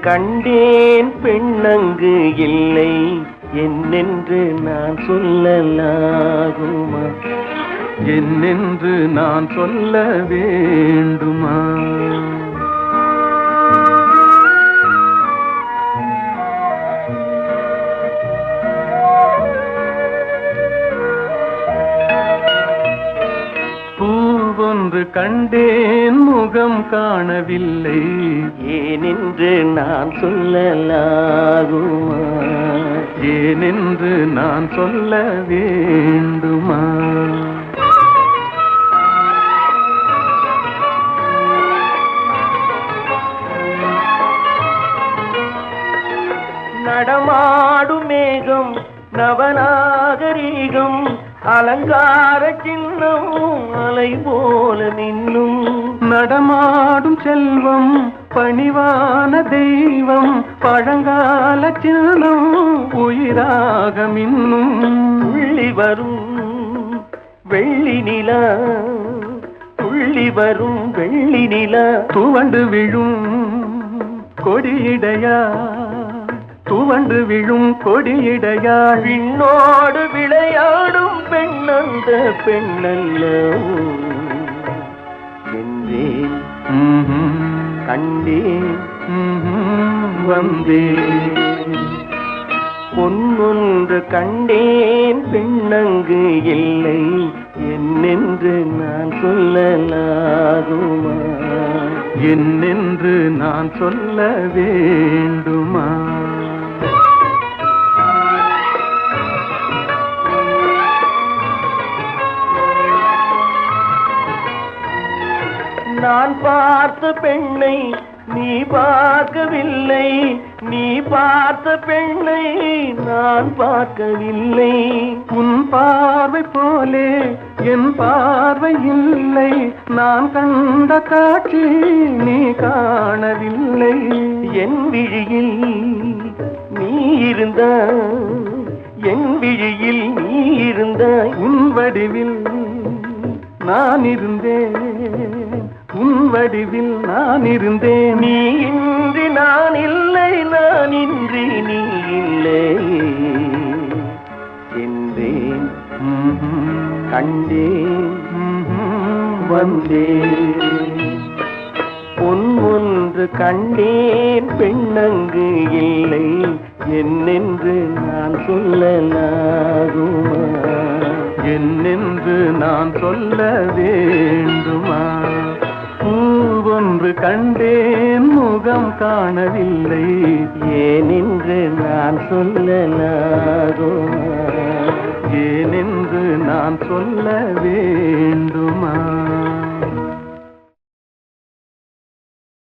கண்டேன் பெண்ணங்கு இல்லை என்னென்று நான் சொல்லலாகுமா? என்னென்று நான் சொல்ல வேண்டுமா? பூவொன்று கண்டேன் முகம் காணவில்லை ஏனென்று நான் சொல்லலாகுமா? ஏனென்று நான் சொல்ல வேண்டுமா? நடமாடும் மேகம் நவநாகரீகம் அலங்கார சின்னம் அலை போல நின்னும் நடமாடும் செல்வம் பணிவான தெய்வம் பழங்கால சின்னம் உயிராக மின்னும் துள்ளி வரும் வெள்ளி நிலா துள்ளி வரும் வெள்ளி நிலா துவண்டு விழும் கொடியிடையா துவண்டு விழும் கொடியிடையா விண்ணோடு விளையாடும் பெண்ணந்த பெண்ணல்ல என்றேன் கண்டேன் வந்தேன் பொன்னொன்று கண்டேன் பெண்ணங்கு இல்லை என்னென்று நான் சொல்லலாகுமா? என்னென்று நான் சொல்ல வேண்டுமா? நான் பார்த்த பெண்ணை நீ பார்க்கவில்லை, நீ பார்த்த பெண்ணை நான் பார்க்கவில்லை. உன் பார்வை போலே என் பார்வை இல்லை, நான் கண்ட காட்சி நீ காணவில்லை. என் விழியில் நீ இருந்தாய், என் விழியில் நீ இருந்தாய், உன் வடிவில் நான் இருந்தேன், உன் வடிவில் நான் இருந்தேன். நீ இன்றி நான் இல்லை, நான் இன்றி நீ இல்லை என்றேன் கண்டேன் வந்தேன். பொன் ஒன்று கண்டேன் பெண்ணங்கு இல்லை என்னென்று நான் சொல்லலாகுமா? என்னென்று நான் சொல்ல வேண்டுமா? பூவொன்று கண்டேன் முகம் காணவில்லை ஏனென்று நான் சொல்லலாகுமா? ஏனென்று நான் சொல்ல வேண்டுமா?